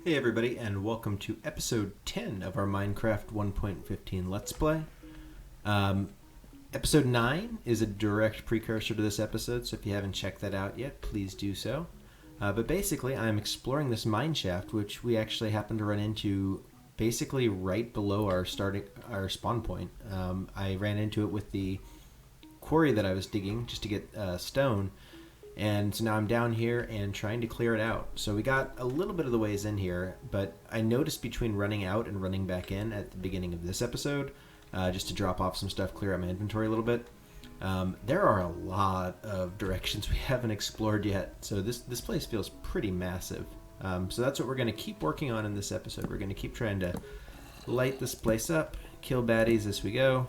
Hey everybody, and welcome to episode 10 of our Minecraft 1.15 Let's Play. Episode 9 is a direct precursor to this episode, so if you haven't checked that out yet, please do so. But basically, I'm exploring this mineshaft, which we actually happened to run into basically right below our spawn point. I ran into it with the quarry that I was digging just to get stone. And so now I'm down here and trying to clear it out. So we got a little bit of the ways in here, but I noticed between running out and running back in at the beginning of this episode, just to drop off some stuff, clear out my inventory a little bit, there are a lot of directions we haven't explored yet. So this place feels pretty massive. So that's what we're going to keep working on in this episode. We're going to keep trying to light this place up, kill baddies as we go,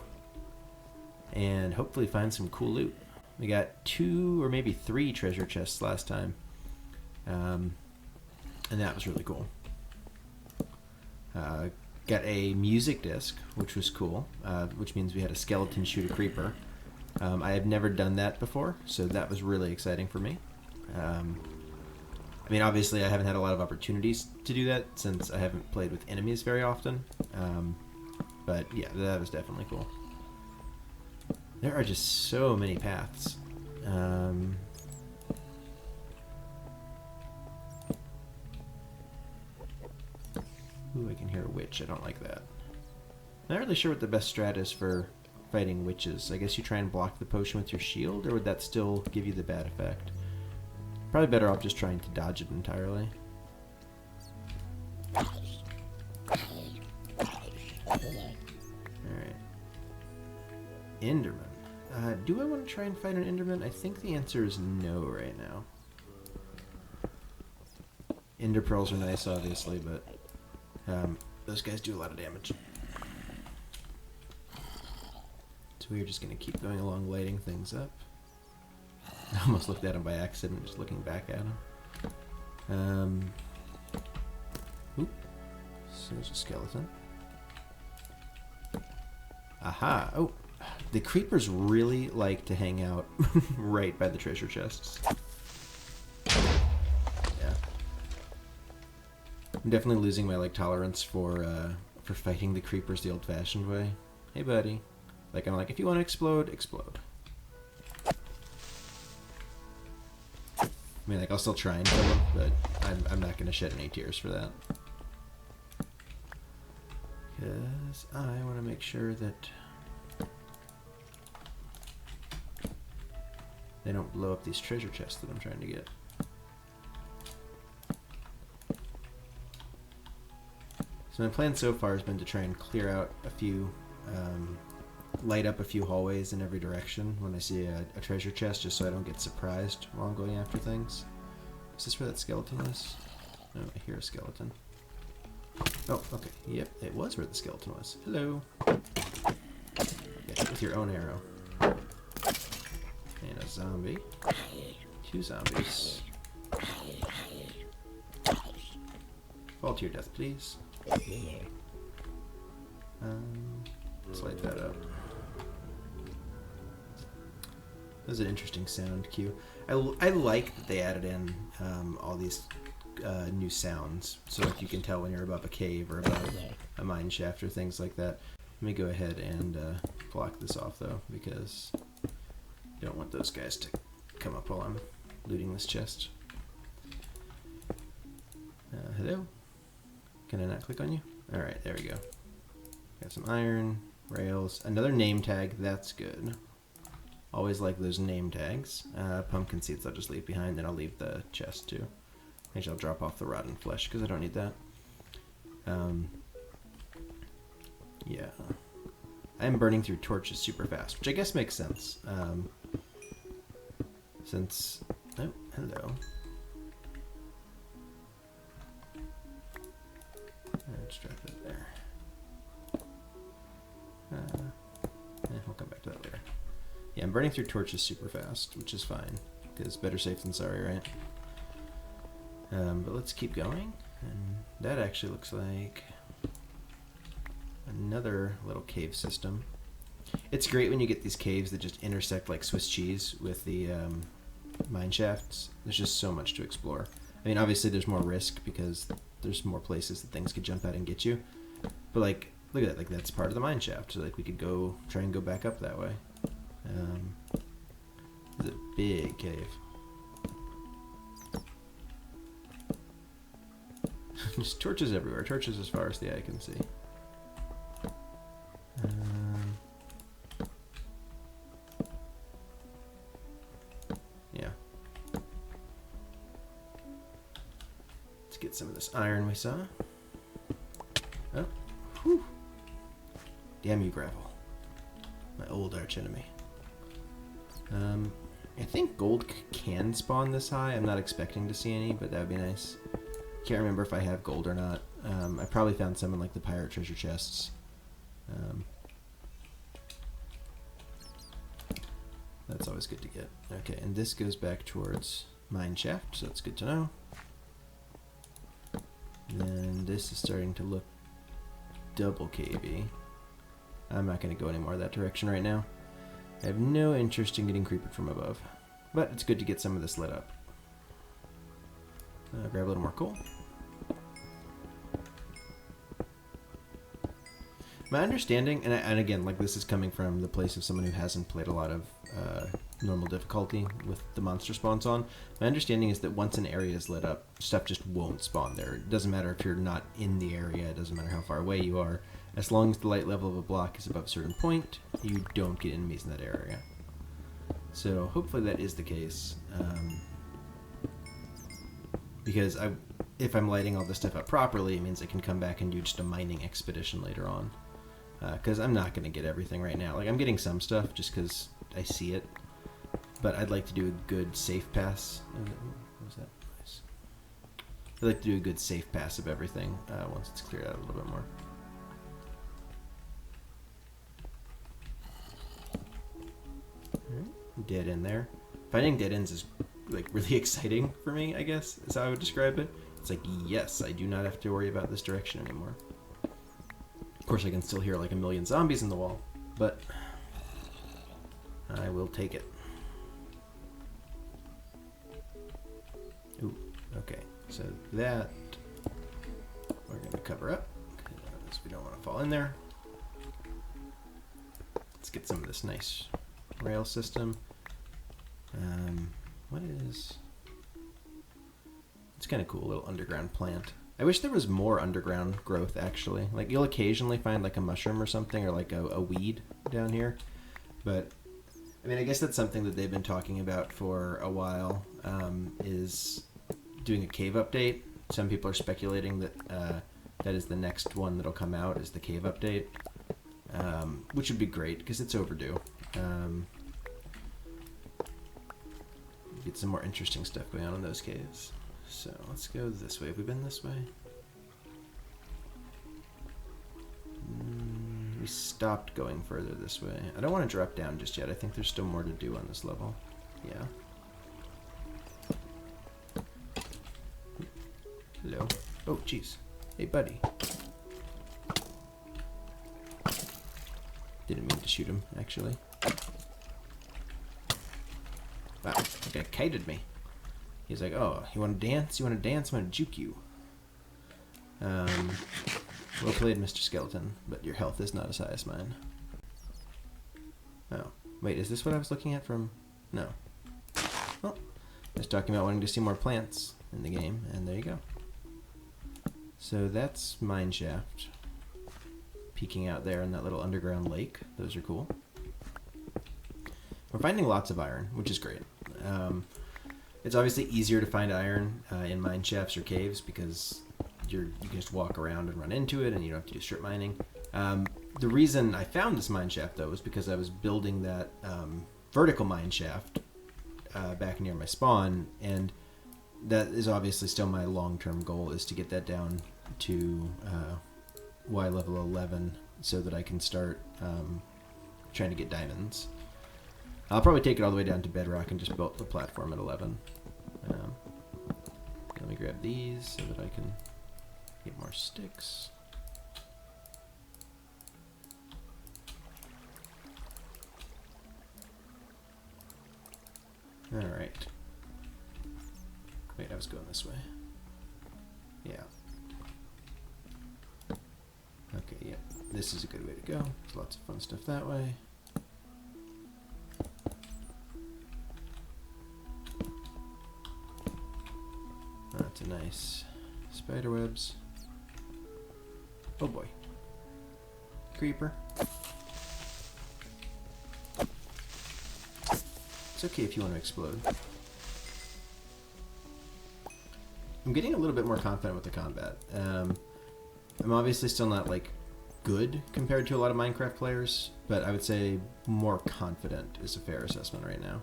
and hopefully find some cool loot. We got 2 or maybe 3 treasure chests last time, and that was really cool. Got a music disc, which was cool, which means we had a skeleton shoot a creeper. I have never done that before, so that was really exciting for me. I mean, obviously I haven't had a lot of opportunities to do that since I haven't played with enemies very often, but yeah, that was definitely cool. There are just so many paths. Ooh, I can hear a witch. I don't like that. Not really sure what the best strat is for fighting witches. I guess you try and block the potion with your shield, or would that still give you the bad effect? Probably better off just trying to dodge it entirely. Alright. Enderman. Do I want to try and fight an Enderman? I think the answer is no right now. Ender pearls are nice, obviously, but those guys do a lot of damage. So we're just going to keep going along, lighting things up. I almost looked at him by accident, just looking back at him. Oop. So there's a skeleton. Aha! Oh! The creepers really like to hang out right by the treasure chests. Yeah. I'm definitely losing my tolerance for fighting the creepers the old-fashioned way. Hey buddy. I'm like, if you want to explode, explode. I mean, I'll still try and kill them, but I'm not gonna shed any tears for that. Because I want to make sure that they don't blow up these treasure chests that I'm trying to get. So my plan so far has been to try and clear out a few, light up a few hallways in every direction when I see a treasure chest, just so I don't get surprised while I'm going after things. Is this where that skeleton is? No, I hear a skeleton. Oh, okay. Yep, it was where the skeleton was. Hello. Get hit with your own arrow. And a zombie. 2 zombies. Fall to your death, please. Let's light that up. That was an interesting sound cue. I like that they added in all these new sounds, so you can tell when you're above a cave or above a mine shaft or things like that. Let me go ahead and block this off though, because I don't want those guys to come up while I'm looting this chest. Hello? Can I not click on you? Alright, there we go. Got some iron, rails, another name tag, that's good. Always like those name tags. Pumpkin seeds I'll just leave behind, then I'll leave the chest too. Actually, I'll drop off the rotten flesh because I don't need that. Yeah. I'm burning through torches super fast, which I guess makes sense. Since... Oh, hello. Let's drop it there. We'll come back to that later. Yeah, I'm burning through torches super fast, which is fine, because better safe than sorry, right? But let's keep going, and that actually looks like another little cave system. It's great when you get these caves that just intersect like Swiss cheese with the mine shafts. There's just so much to explore. I mean, obviously there's more risk because there's more places that things could jump out and get you. But like, look at that, like that's part of the mine shaft. So like we could go try and go back up that way. It's a big cave. Just torches everywhere. Torches as far as the eye can see. Yeah. Let's get some of this iron we saw. Oh. Whew. Damn you, gravel. My old arch enemy. I think gold can spawn this high. I'm not expecting to see any, but that would be nice. Can't remember if I have gold or not. I probably found some in like the pirate treasure chests. That's always good to get. Okay, and this goes back towards Mineshaft, so that's good to know. And then this is starting to look double cavey. I'm not going to go any more that direction right now. I have no interest in getting creeped from above, but it's good to get some of this lit up. Grab a little more coal. My understanding, and again, like this is coming from the place of someone who hasn't played a lot of normal difficulty with the monster spawns on, my understanding is that once an area is lit up, stuff just won't spawn there. It doesn't matter if you're not in the area, it doesn't matter how far away you are. As long as the light level of a block is above a certain point, you don't get enemies in that area. So hopefully that is the case. Because if I'm lighting all this stuff up properly, it means I can come back and do just a mining expedition later on. Because I'm not going to get everything right now. Like, I'm getting some stuff just because I see it. But I'd like to do a good safe pass. What was that? Nice. I'd like to do a good safe pass of everything once it's cleared out a little bit more. Alright, dead end there. Finding dead ends is like really exciting for me, I guess, is how I would describe it. It's like, yes, I do not have to worry about this direction anymore. Of course, I can still hear like a million zombies in the wall, but I will take it. Ooh, okay, so that we're going to cover up because we don't want to fall in there. Let's get some of this nice rail system. What is... It's kind of cool, a little underground plant. I wish there was more underground growth, actually. Like, you'll occasionally find, like, a mushroom or something, or, like, a weed down here. But, I mean, I guess that's something that they've been talking about for a while, is doing a cave update. Some people are speculating that that is the next one that'll come out, is the cave update. Which would be great, because it's overdue. Get some more interesting stuff going on in those caves. So let's go this way. Have we been this way? We stopped going further this way. I don't want to drop down just yet. I think there's still more to do on this level. Yeah. Hello. Oh, jeez. Hey, buddy. Didn't mean to shoot him, actually. Wow, that guy kited me. He's like, oh, you want to dance? You want to dance? I'm going to juke you. Well played, Mr. Skeleton, but your health is not as high as mine. Oh, wait, is this what I was looking at from... No. Well, I was talking about wanting to see more plants in the game, and there you go. So that's Mineshaft. Peeking out there in that little underground lake. Those are cool. We're finding lots of iron, which is great. It's obviously easier to find iron in mine shafts or caves because you can just walk around and run into it and you don't have to do strip mining. The reason I found this mine shaft, though, was because I was building that vertical mine shaft back near my spawn, and that is obviously still my long-term goal, is to get that down to Y level 11 so that I can start trying to get diamonds. I'll probably take it all the way down to bedrock and just build the platform at 11. Let me grab these so that I can get more sticks. Alright. Wait, I was going this way. Yeah. this is a good way to go. There's lots of fun stuff that way. That's a nice spider webs. Oh boy. Creeper. It's okay if you want to explode. I'm getting a little bit more confident with the combat. I'm obviously still not like good compared to a lot of Minecraft players, but I would say more confident is a fair assessment right now.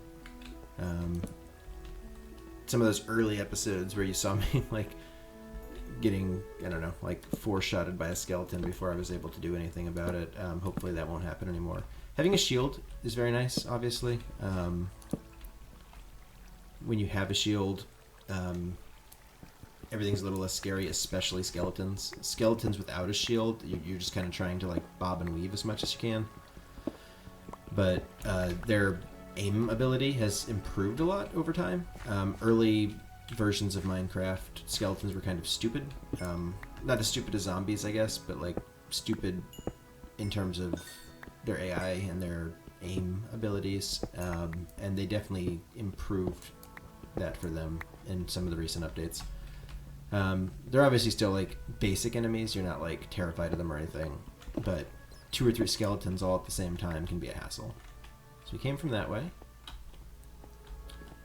Some of those early episodes where you saw me like getting, I don't know, like four-shotted by a skeleton before I was able to do anything about it. Hopefully that won't happen anymore. Having a shield is very nice, obviously. When you have a shield, everything's a little less scary, especially skeletons. Skeletons without a shield, you're just kind of trying to like bob and weave as much as you can. But their aim ability has improved a lot over time. Early versions of Minecraft, skeletons were kind of stupid. Not as stupid as zombies, I guess, but like stupid in terms of their AI and their aim abilities. And they definitely improved that for them in some of the recent updates. They're obviously still like basic enemies. You're not like terrified of them or anything, but 2 or 3 skeletons all at the same time can be a hassle. So we came from that way.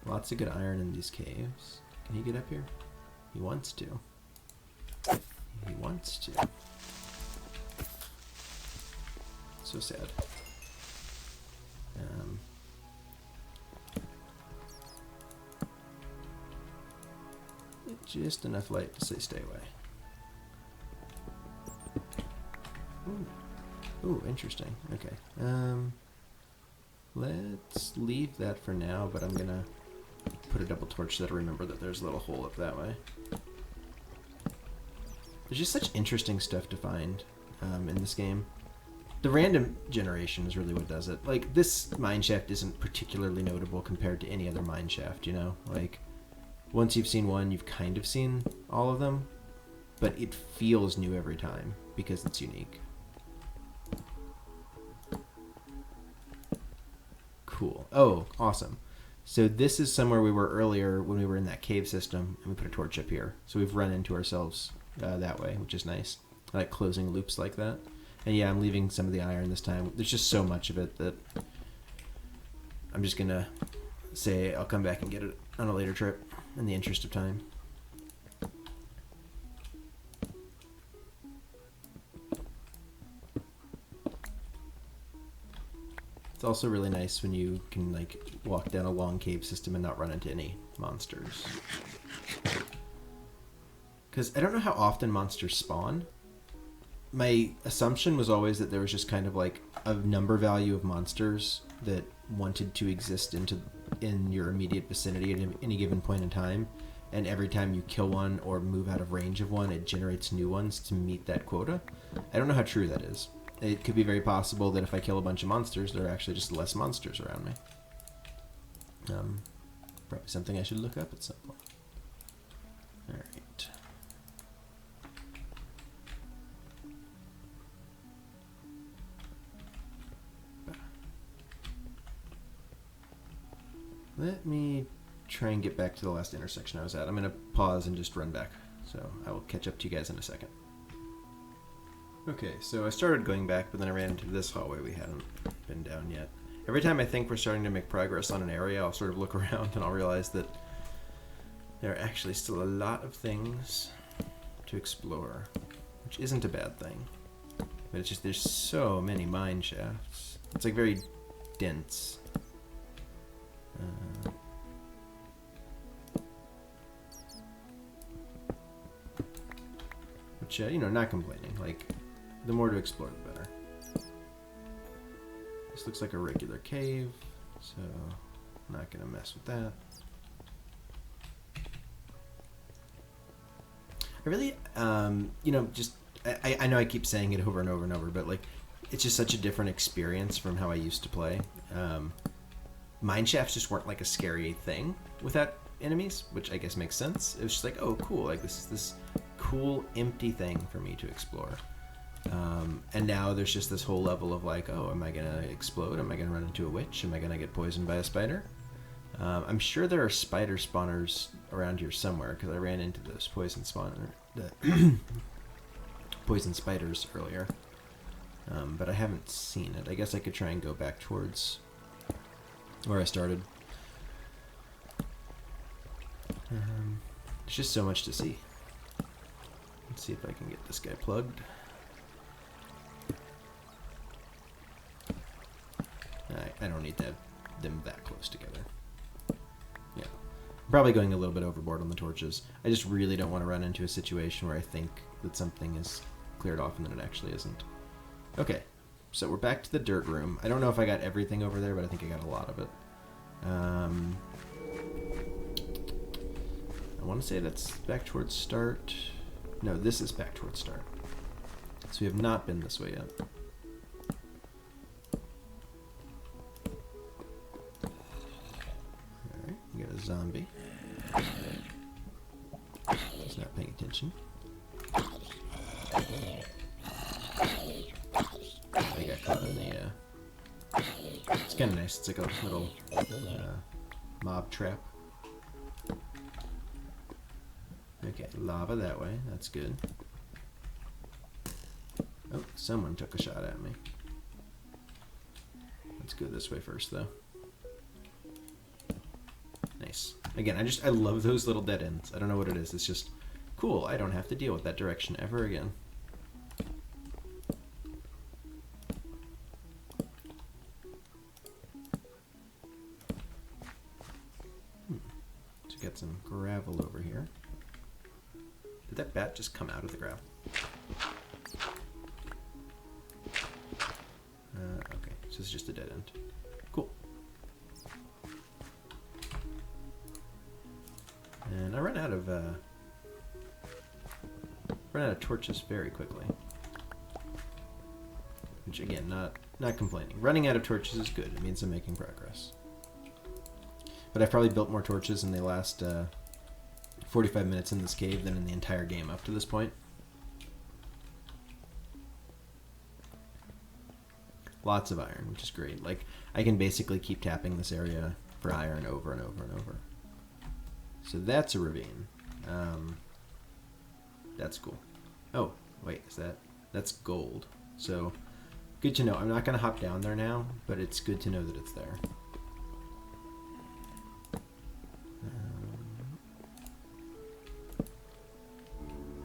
Lots of good iron in these caves. Can he get up here? He wants to. He wants to. So sad. Just enough light to say stay away. Ooh, interesting. Okay. Let's leave that for now, but I'm gonna put a double torch so that I remember that there's a little hole up that way. There's just such interesting stuff to find in this game. The random generation is really what does it. Like, this mineshaft isn't particularly notable compared to any other mineshaft, you know? Like, once you've seen one, you've kind of seen all of them, but it feels new every time because it's unique. Cool. Oh, awesome. So this is somewhere we were earlier when we were in that cave system, and we put a torch up here. So we've run into ourselves that way, which is nice. I like closing loops like that. And yeah, I'm leaving some of the iron this time. There's just so much of it that I'm just going to say I'll come back and get it on a later trip in the interest of time. It's also really nice when you can like walk down a long cave system and not run into any monsters. Because I don't know how often monsters spawn. My assumption was always that there was just kind of like a number value of monsters that wanted to exist in your immediate vicinity at any given point in time, and every time you kill one or move out of range of one, it generates new ones to meet that quota. I don't know how true that is. It could be very possible that if I kill a bunch of monsters, there are actually just less monsters around me. Probably something I should look up at some point. Alright. Let me try and get back to the last intersection I was at. I'm going to pause and just run back. So I will catch up to you guys in a second. Okay, so I started going back, but then I ran into this hallway we hadn't been down yet. Every time I think we're starting to make progress on an area, I'll sort of look around and I'll realize that there are actually still a lot of things to explore, which isn't a bad thing. But it's just there's so many mine shafts. It's like very dense. Which, you know, not complaining. Like, the more to explore, the better. This looks like a regular cave, so I'm not going to mess with that. I really, you know, just, I know I keep saying it over and over and over, but, like, it's just such a different experience from how I used to play. Mineshafts just weren't, like, a scary thing without enemies, which I guess makes sense. It was just like, oh, cool, like, this is this cool, empty thing for me to explore. And now there's just this whole level of like, oh, am I going to explode? Am I going to run into a witch? Am I going to get poisoned by a spider? I'm sure there are spider spawners around here somewhere because I ran into those poison poison spiders earlier. But I haven't seen it. I guess I could try and go back towards where I started. There's just so much to see. Let's see if I can get this guy plugged. I don't need to have them that close together. Yeah. I'm probably going a little bit overboard on the torches. I just really don't want to run into a situation where I think that something is cleared off and then it actually isn't. Okay, so we're back to the dirt room. I don't know if I got everything over there, but I think I got a lot of it. I want to say that's back towards start. No, this is back towards start. So we have not been this way yet. Alright, we got a zombie. He's not paying attention. I got caught in the, it's kind of nice. It's like a little mob trap. Okay, lava that way. That's good. Oh, someone took a shot at me. Let's go this way first, though. Nice. Again, I love those little dead ends. I don't know what it is. It's just cool. I don't have to deal with that direction ever again. So get some gravel over here. Did that bat just come out of the gravel? Okay, so this is just a dead end. Cool. And I ran out of torches very quickly. Which again, not complaining. Running out of torches is good. It means I'm making progress. But I've probably built more torches in the last 45 minutes in this cave than in the entire game up to this point. Lots of iron, which is great. Like, I can basically keep tapping this area for iron over and over and over. So that's a ravine. That's cool. Oh, wait, that's gold. So, good to know. I'm not going to hop down there now, but it's good to know that it's there.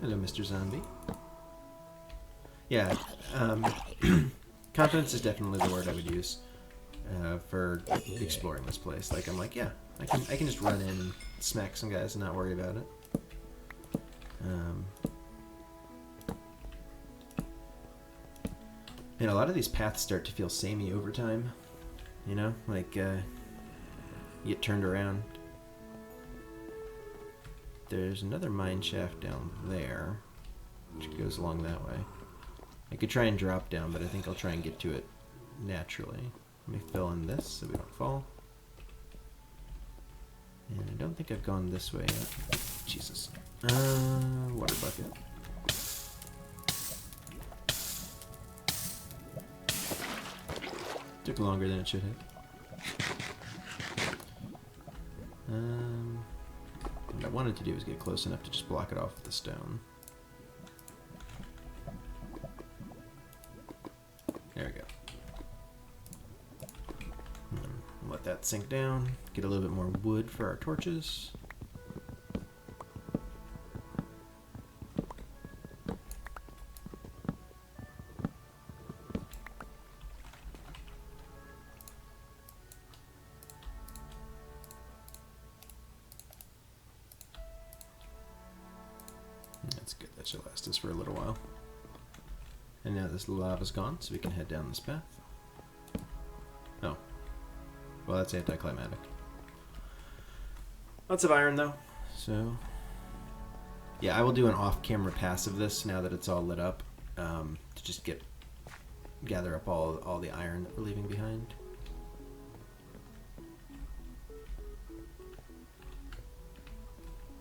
Hello, Mr. Zombie. Yeah, confidence is definitely the word I would use for exploring this place. Like, I'm like, yeah, I can just run in and smack some guys and not worry about it. And a lot of these paths start to feel samey over time. You know, like you get turned around. There's another mine shaft down there, which goes along that way. I could try and drop down, but I think I'll try and get to it naturally. Let me fill in this so we don't fall. And I don't think I've gone this way yet. Jesus. Water bucket. Took longer than it should have. What I wanted to do was get close enough to just block it off with the stone. There we go. Let that sink down. Get a little bit more wood for our torches. That's good. That should last us for a little while. And now this lava's gone, so we can head down this path. Oh. Well, that's anticlimactic. Lots of iron, though. So, yeah, I will do an off-camera pass of this now that it's all lit up, to just gather up all the iron that we're leaving behind.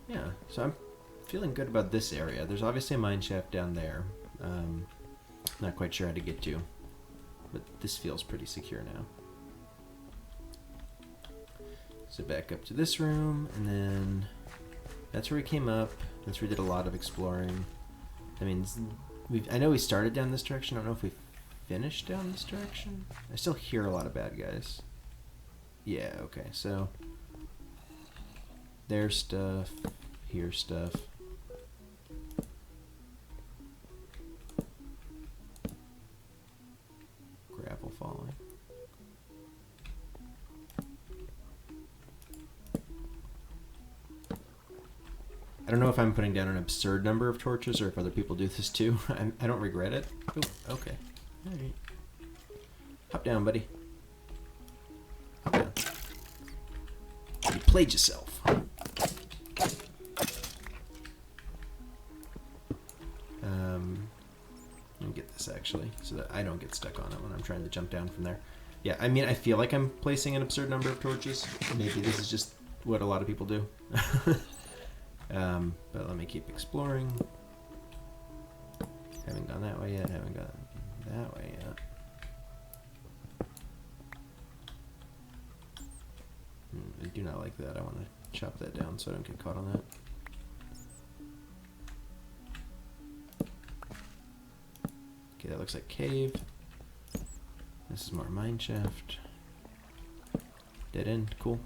Yeah, so I'm feeling good about this area. There's obviously a mine shaft down there. Not quite sure how to get to. But this feels pretty secure now. So back up to this room, and then that's where we came up. That's where we did a lot of exploring. I mean, I know we started down this direction. I don't know if we finished down this direction. I still hear a lot of bad guys. Yeah, okay, so there's stuff, here's stuff. Gravel falling. I don't know if I'm putting down an absurd number of torches or if other people do this too. I don't regret it. Ooh, okay. Alright. Hop down, buddy. Hop down. You played yourself. Let me get this actually, so that I don't get stuck on it when I'm trying to jump down from there. Yeah, I mean, I feel like I'm placing an absurd number of torches. Maybe this is just what a lot of people do. But let me keep exploring. Haven't gone that way yet, haven't gone that way yet. I do not like that. I want to chop that down so I don't get caught on that. Okay, that looks like cave. This is more mineshaft. Dead end, cool.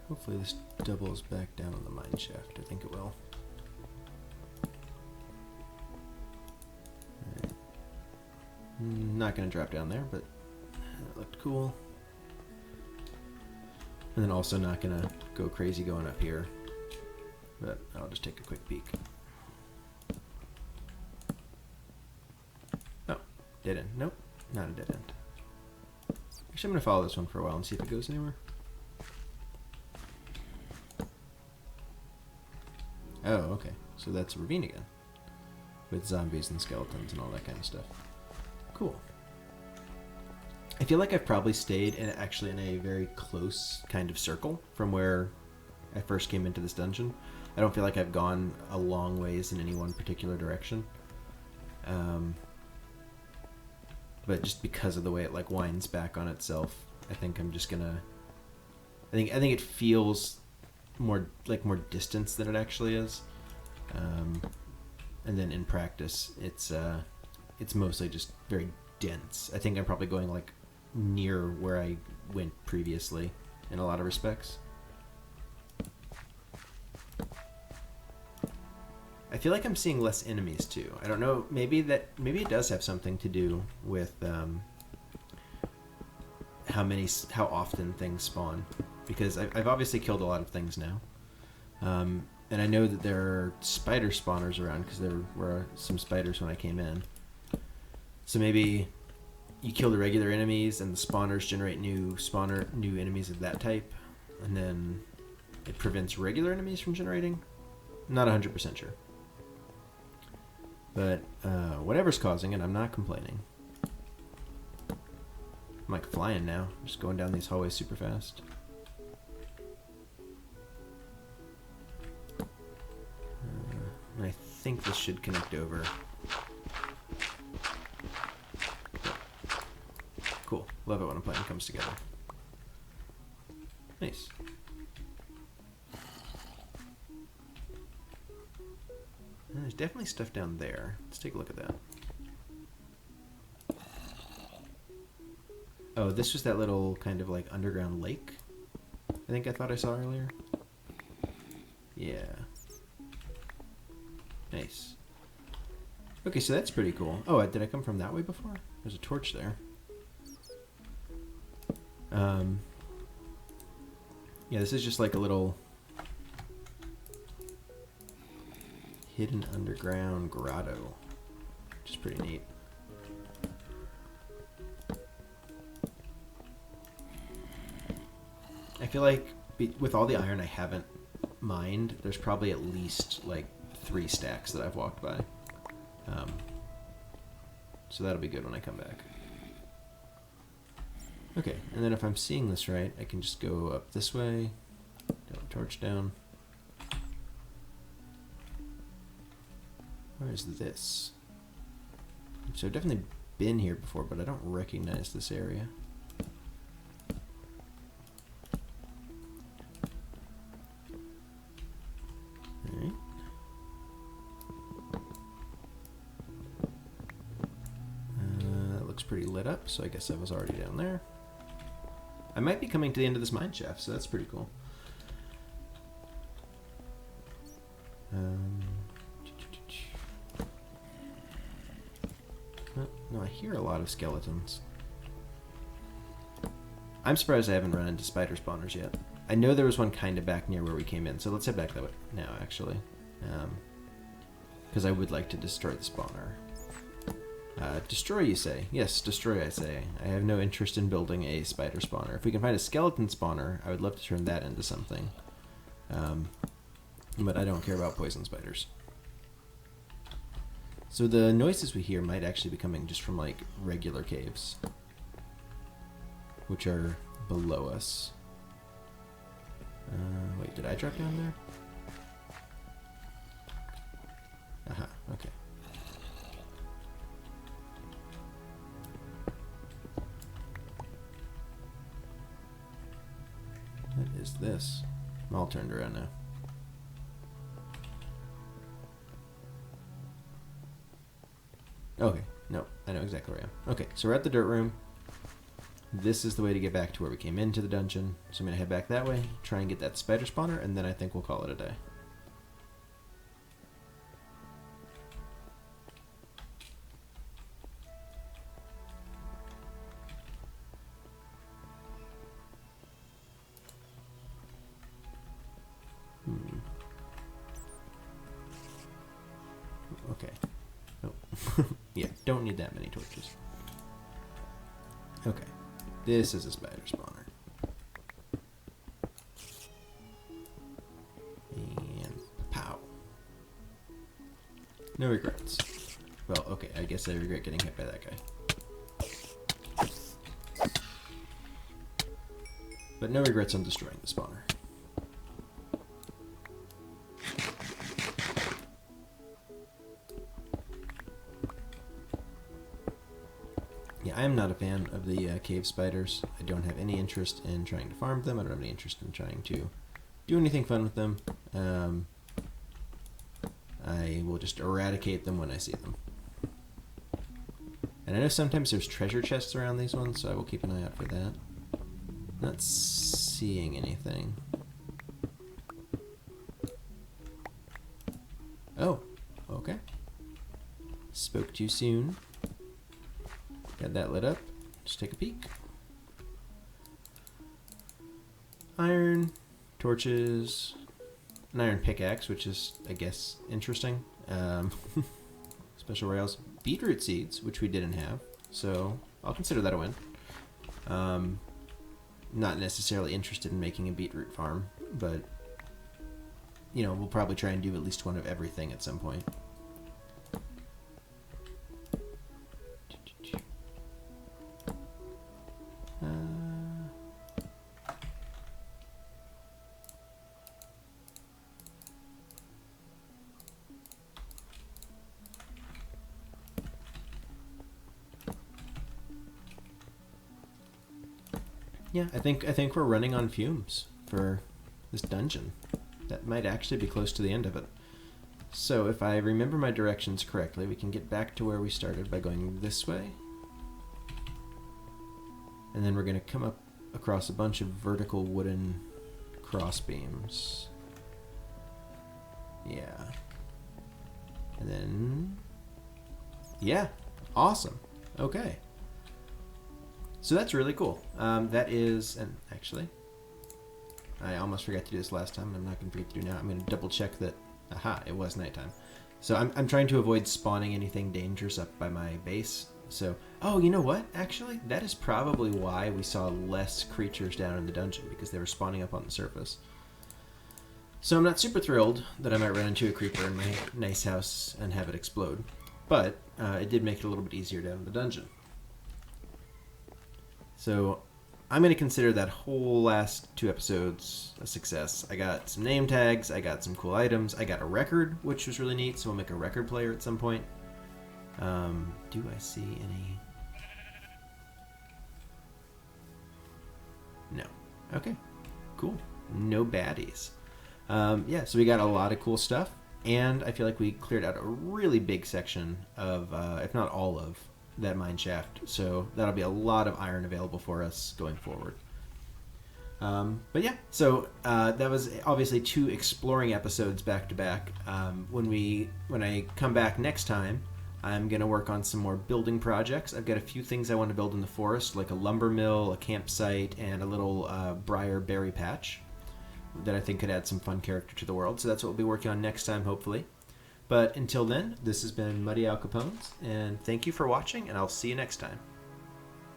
Hopefully this doubles back down on the mine shaft. I think it will. Alright. Not going to drop down there, but that looked cool. And then also not going to go crazy going up here. But I'll just take a quick peek. Oh, dead end. Nope, not a dead end. Actually, I'm going to follow this one for a while and see if it goes anywhere. Oh, okay. So that's a ravine again. With zombies and skeletons and all that kind of stuff. Cool. I feel like I've probably stayed actually in a very close kind of circle from where I first came into this dungeon. I don't feel like I've gone a long ways in any one particular direction. But just because of the way it like winds back on itself, I think I'm just gonna... I think it feels more distance than it actually is, and then in practice it's mostly just very dense. I think I'm probably going like near where I went previously in a lot of respects. I feel like I'm seeing less enemies too. I don't know, maybe it does have something to do with how often things spawn. Because I've obviously killed a lot of things now. And I know that there are spider spawners around because there were some spiders when I came in. So maybe you kill the regular enemies and the spawners generate new enemies of that type. And then it prevents regular enemies from generating? I'm not 100% sure. But whatever's causing it, I'm not complaining. I'm like flying now. I'm just going down these hallways super fast. I think this should connect over. Cool. Love it when a plan comes together. Nice. There's definitely stuff down there. Let's take a look at that. Oh, this was that little kind of like underground lake I think I thought I saw earlier. Yeah. Nice. Okay, so that's pretty cool. Oh, did I come from that way before? There's a torch there. Yeah, this is just like a little hidden underground grotto, which is pretty neat. I feel like with all the iron I haven't mined, there's probably at least like 3 stacks that I've walked by. So that'll be good when I come back. Okay, and then if I'm seeing this right, I can just go up this way, torch down. Where is this? So I've definitely been here before, but I don't recognize this area. Alright. That looks pretty lit up, so I guess I was already down there. I might be coming to the end of this mine shaft, so that's pretty cool. No, I hear a lot of skeletons. I'm surprised I haven't run into spider spawners yet. I know there was one kind of back near where we came in, so let's head back that way now, actually. Because I would like to destroy the spawner. Destroy, you say? Yes, destroy, I say. I have no interest in building a spider spawner. If we can find a skeleton spawner, I would love to turn that into something. But I don't care about poison spiders. So the noises we hear might actually be coming just from, like, regular caves, which are below us. Wait, did I drop down there? Aha, okay. What is this? I'm all turned around now. Okay, no, I know exactly where I am. Okay, so we're at the dirt room. This is the way to get back to where we came into the dungeon. So I'm going to head back that way, try and get that spider spawner, and then I think we'll call it a day. Okay. Oh. Yeah, don't need that many torches. Okay. This is a spider spawner. And pow. No regrets. Well, okay, I guess I regret getting hit by that guy. But no regrets on destroying the spawner. I am not a fan of the cave spiders. I don't have any interest in trying to farm them. I don't have any interest in trying to do anything fun with them. I will just eradicate them when I see them. And I know sometimes there's treasure chests around these ones, so I will keep an eye out for that. Not seeing anything. Oh, okay. Spoke too soon. Got that lit up. Just take a peek. Iron, torches, an iron pickaxe, which is, I guess, interesting. Special rails. Beetroot seeds, which we didn't have, so I'll consider that a win. Not necessarily interested in making a beetroot farm, but, you know, we'll probably try and do at least one of everything at some point. Yeah, I think we're running on fumes for this dungeon. That might actually be close to the end of it. So if I remember my directions correctly, we can get back to where we started by going this way. And then we're going to come up across a bunch of vertical wooden cross beams. Yeah. And then... yeah, awesome. Okay. So that's really cool. That is, and actually, I almost forgot to do this last time, and I'm not going to forget to do now. I'm going to double check that, aha, it was nighttime. So I'm trying to avoid spawning anything dangerous up by my base. So, oh, you know what? Actually, that is probably why we saw less creatures down in the dungeon, because they were spawning up on the surface. So I'm not super thrilled that I might run into a creeper in my nice house and have it explode, but it did make it a little bit easier down in the dungeon. So I'm going to consider that whole last 2 episodes a success. I got some name tags, I got some cool items, I got a record, which was really neat, so we'll make a record player at some point. Do I see any? No. Okay, cool. No baddies. Yeah, so we got a lot of cool stuff, and I feel like we cleared out a really big section of, if not all of, that mineshaft. So that'll be a lot of iron available for us going forward. But yeah, so that was obviously 2 exploring episodes back to back. When I come back next time, I'm going to work on some more building projects. I've got a few things I want to build in the forest, like a lumber mill, a campsite, and a little briar berry patch that I think could add some fun character to the world. So that's what we'll be working on next time, hopefully. But until then, this has been Muddy Al Capone's, and thank you for watching, and I'll see you next time.